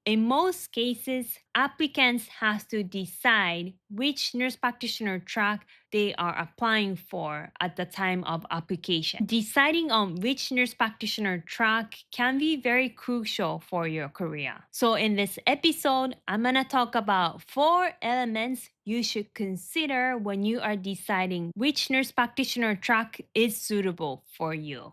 In most cases, applicants have to decide which nurse practitioner track they are applying for at the time of application. Deciding on which nurse practitioner track can be very crucial for your career. So in this episode, I'm going to talk about 4 elements you should consider when you are deciding which nurse practitioner track is suitable for you.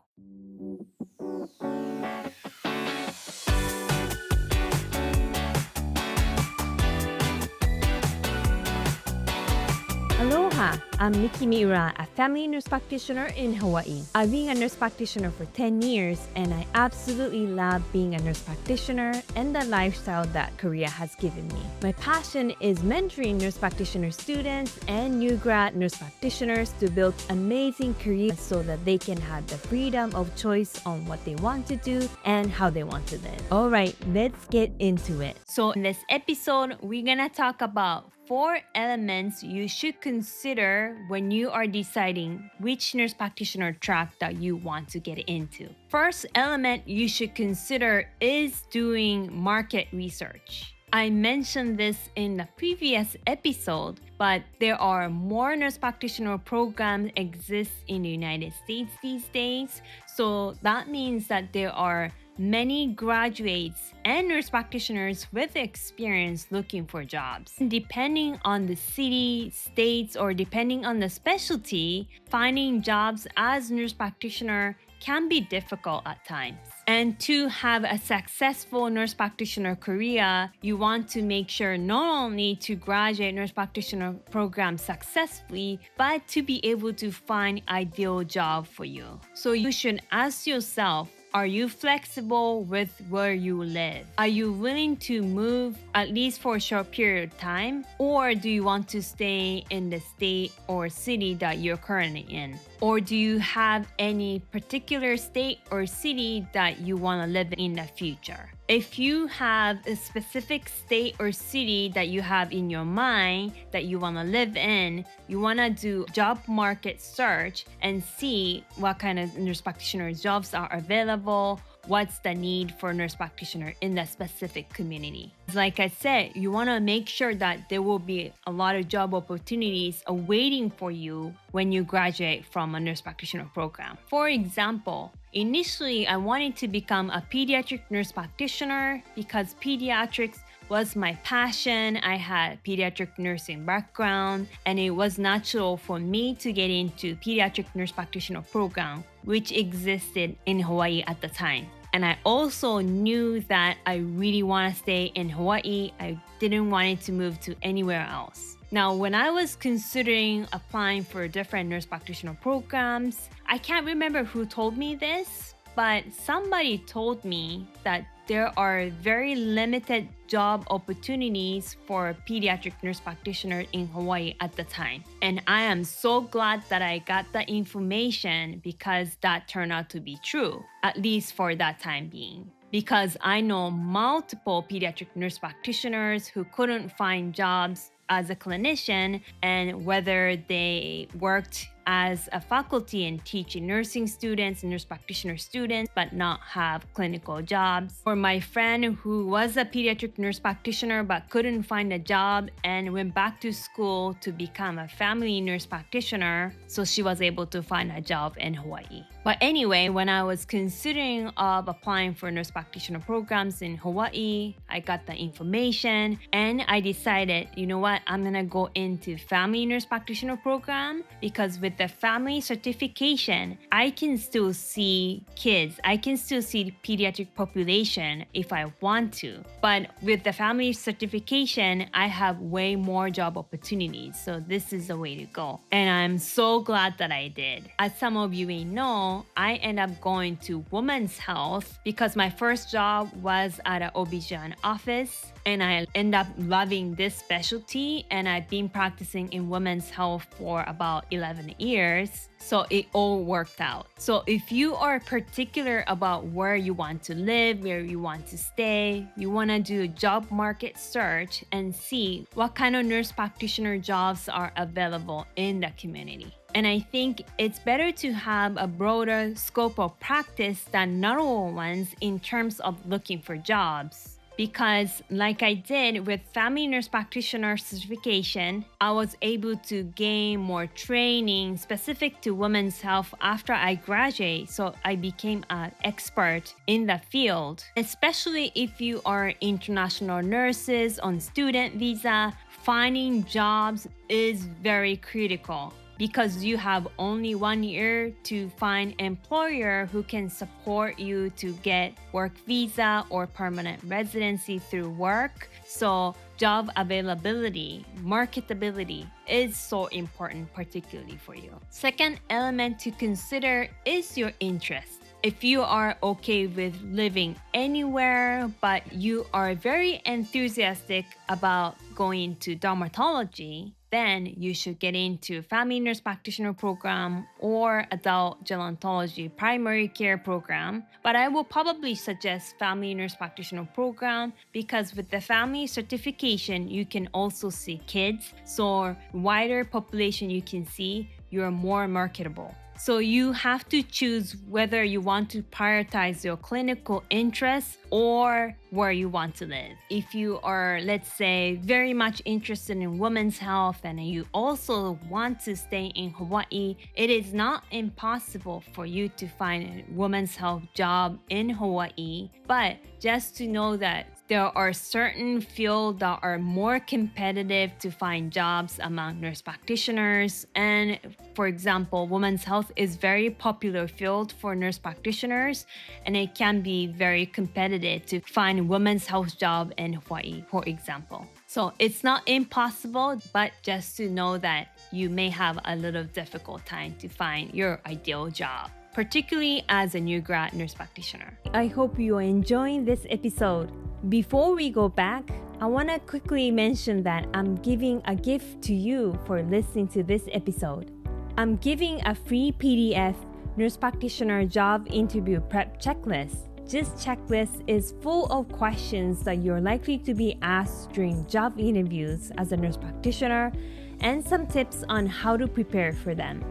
Aloha, I'm Miki Miura, a family nurse practitioner in Hawaii. I've been a nurse practitioner for 10 years and I absolutely love being a nurse practitioner and the lifestyle that Korea has given me. My passion is mentoring nurse practitioner students and new grad nurse practitioners to build amazing careers so that they can have the freedom of choice on what they want to do and how they want to live. All right, let's get into it. So in this episode, we're gonna talk about 4 elements you should consider when you are deciding which nurse practitioner track that you want to get into. First element you should consider is doing market research. I mentioned this in the previous episode, but there are more nurse practitioner programs exist in the United States these days. So that means that there are many graduates and nurse practitioners with experience looking for jobs. Depending on the city, states, or depending on the specialty, finding jobs as nurse practitioner can be difficult at times. And to have a successful nurse practitioner career, you want to make sure not only to graduate nurse practitioner program successfully, but to be able to find ideal job for you. So you should ask yourself, are you flexible with where you live? Are you willing to move at least for a short period of time? Or do you want to stay in the state or city that you're currently in? Or do you have any particular state or city that you want to live in the future? If you have a specific state or city that you have in your mind that you want to live in, you want to do job market search and see what kind of nurse practitioner jobs are available, what's the need for nurse practitioner in that specific community. Like I said, you want to make sure that there will be a lot of job opportunities awaiting for you when you graduate from a nurse practitioner program. For example, initially I wanted to become a pediatric nurse practitioner because pediatrics was my passion. I had pediatric nursing background and it was natural for me to get into pediatric nurse practitioner program, which existed in Hawaii at the time. And I also knew that I really want to stay in Hawaii. I didn't want it to move to anywhere else. Now, when I was considering applying for different nurse practitioner programs, I can't remember who told me this, but somebody told me that there are very limited job opportunities for pediatric nurse practitioner in Hawaii at the time. And I am so glad that I got the information because that turned out to be true, at least for that time being. Because I know multiple pediatric nurse practitioners who couldn't find jobs as a clinician, and whether they worked as a faculty and teaching nursing students and nurse practitioner students but not have clinical jobs. Or my friend who was a pediatric nurse practitioner but couldn't find a job and went back to school to become a family nurse practitioner, so she was able to find a job in Hawaii. But anyway, when I was considering of applying for nurse practitioner programs in Hawaii, I got the information and I decided, you know what, I'm gonna go into family nurse practitioner program because with the family certification, I can still see kids. I can still see the pediatric population if I want to. But with the family certification, I have way more job opportunities. So this is the way to go. And I'm so glad that I did. As some of you may know, I ended up going to women's health because my first job was at an OB/GYN office. And I end up loving this specialty, and I've been practicing in women's health for about 11 years. So it all worked out. So if you are particular about where you want to live, where you want to stay, you want to do a job market search and see what kind of nurse practitioner jobs are available in the community. And I think it's better to have a broader scope of practice than narrow ones in terms of looking for jobs. because like I did with family nurse practitioner certification, I was able to gain more training specific to women's health after I graduated. So I became an expert in the field, especially if you are international nurses on student visa. Finding jobs is very critical because you have only 1 year to find an employer who can support you to get work visa or permanent residency through work. So job availability, marketability is so important, particularly for you. Second element to consider is your interest. If you are okay with living anywhere, but you are very enthusiastic about going to dermatology, then you should get into family nurse practitioner program or adult gerontology primary care program. But I will probably suggest family nurse practitioner program because with the family certification, you can also see kids. So wider population you can see, you're more marketable. So you have to choose whether you want to prioritize your clinical interests or where you want to live. If you are, let's say, very much interested in women's health and you also want to stay in Hawaii, it is not impossible for you to find a women's health job in Hawaii. But just to know that there are certain fields that are more competitive to find jobs among nurse practitioners. And for example, women's health is very popular field for nurse practitioners, and it can be very competitive to find a women's health job in Hawaii, for example. So it's not impossible, but just to know that you may have a little difficult time to find your ideal job, particularly as a new grad nurse practitioner. I hope you are enjoying this episode. Before we go back, I want to quickly mention that I'm giving a gift to you for listening to this episode. I'm giving a free PDF nurse practitioner job interview prep checklist. This checklist is full of questions that you're likely to be asked during job interviews as a nurse practitioner and some tips on how to prepare for them.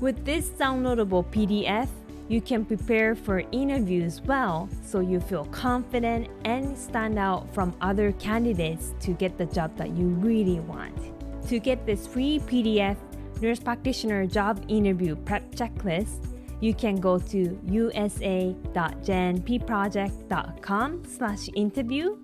With this downloadable PDF, you can prepare for interviews well so you feel confident and stand out from other candidates to get the job that you really want. To get this free PDF nurse practitioner job interview prep checklist, you can go to usa.jnpproject.com/interview.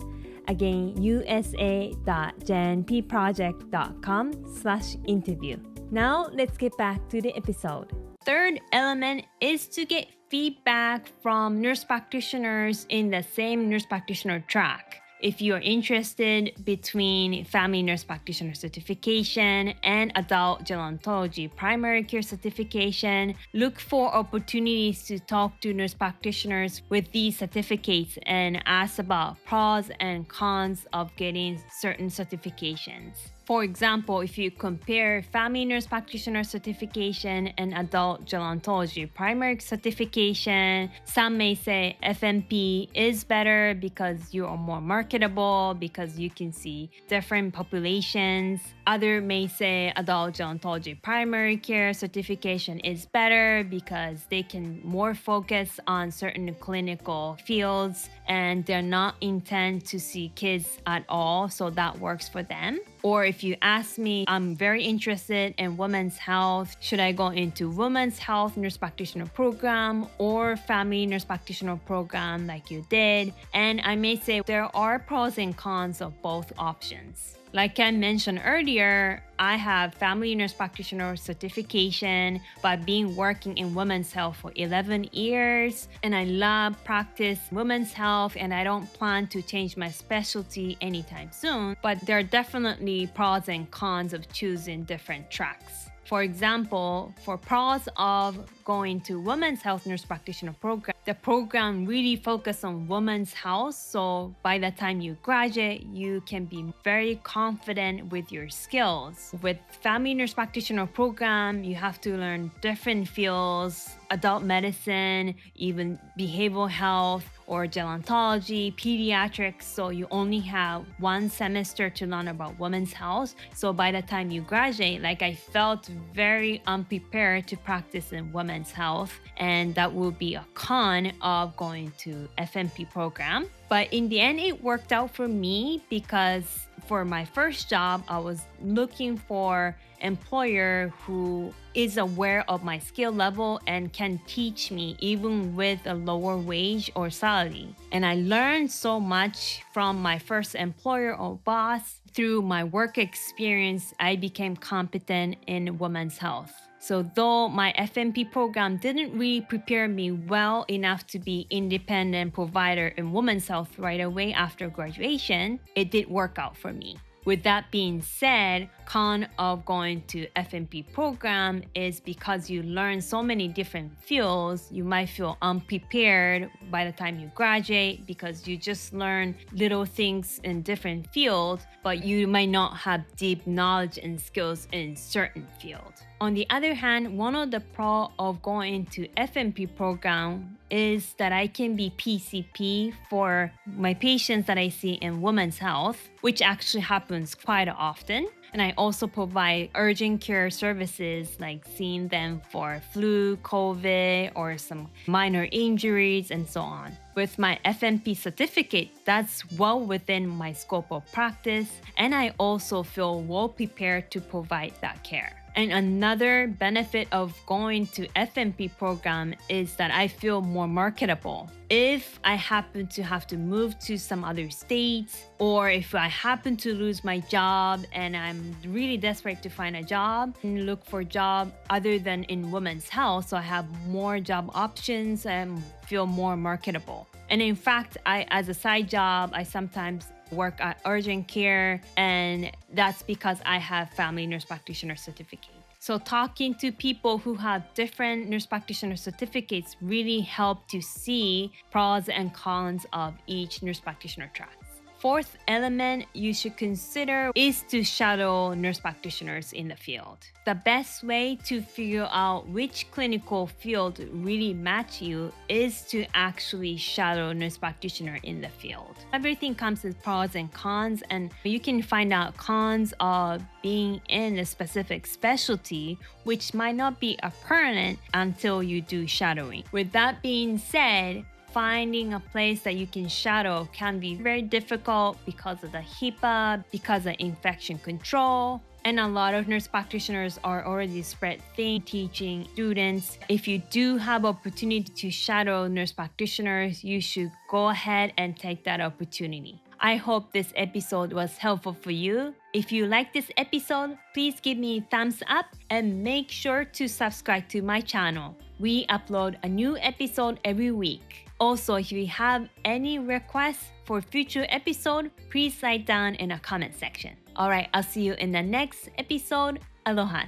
Again, usa.jnpproject.com/interview. Now let's get back to the episode. Third element is to get feedback from nurse practitioners in the same nurse practitioner track. If you are interested between family nurse practitioner certification and adult gerontology primary care certification, look for opportunities to talk to nurse practitioners with these certificates and ask about pros and cons of getting certain certifications. For example, if you compare family nurse practitioner certification and adult gerontology primary certification, some may say FNP is better because you are more marketable, because you can see different populations. Others may say adult gerontology primary care certification is better because they can more focus on certain clinical fields and they're not intent to see kids at all, so that works for them. Or if you ask me, I'm very interested in women's health. Should I go into women's health nurse practitioner program or family nurse practitioner program like you did? And I may say there are pros and cons of both options. Like I mentioned earlier, I have family nurse practitioner certification by being working in women's health for 11 years. And I love practice women's health and I don't plan to change my specialty anytime soon. But there are definitely pros and cons of choosing different tracks. For example, for pros of going to women's health nurse practitioner program, the program really focuses on women's health. So by the time you graduate, you can be very confident with your skills. With family nurse practitioner program, you have to learn different fields, adult medicine, even behavioral health, or gerontology, pediatrics. So you only have 1 semester to learn about women's health. So by the time you graduate, like I felt very unprepared to practice in women's health. And that will be a con of going to FNP program. But in the end, it worked out for me because for my first job, I was looking for employer who is aware of my skill level and can teach me even with a lower wage or salary. And I learned so much from my first employer or boss. Through my work experience, I became competent in women's health. So though my FNP program didn't really prepare me well enough to be independent provider in women's health right away after graduation, it did work out for me. With that being said, con of going to FNP program is because you learn so many different fields, you might feel unprepared by the time you graduate because you just learn little things in different fields, but you might not have deep knowledge and skills in certain fields. On the other hand, one of the pros of going to FNP program is that I can be PCP for my patients that I see in women's health, which actually happens quite often. And I also provide urgent care services like seeing them for flu, COVID, or some minor injuries and so on. With my FNP certificate, that's well within my scope of practice, and I also feel well prepared to provide that care. And another benefit of going to FNP program is that I feel more marketable. If I happen to have to move to some other states, or if I happen to lose my job and I'm really desperate to find a job and look for a job other than in women's health, so I have more job options and feel more marketable. And in fact, as a side job, I sometimes work at urgent care, and that's because I have family nurse practitioner certificate. So talking to people who have different nurse practitioner certificates really help to see pros and cons of each nurse practitioner track. Fourth element you should consider is to shadow nurse practitioners in the field. The best way to figure out which clinical field really match you is to actually shadow nurse practitioner in the field. Everything comes with pros and cons, and you can find out cons of being in a specific specialty, which might not be apparent until you do shadowing. With that being said, finding a place that you can shadow can be very difficult because of the HIPAA, because of infection control. And a lot of nurse practitioners are already spread thin teaching students. If you do have opportunity to shadow nurse practitioners, you should go ahead and take that opportunity. I hope this episode was helpful for you. If you like this episode, please give me a thumbs up and make sure to subscribe to my channel. We upload a new episode every week. Also, if you have any requests for future episode, please write down in a comment section. All right, I'll see you in the next episode. Aloha.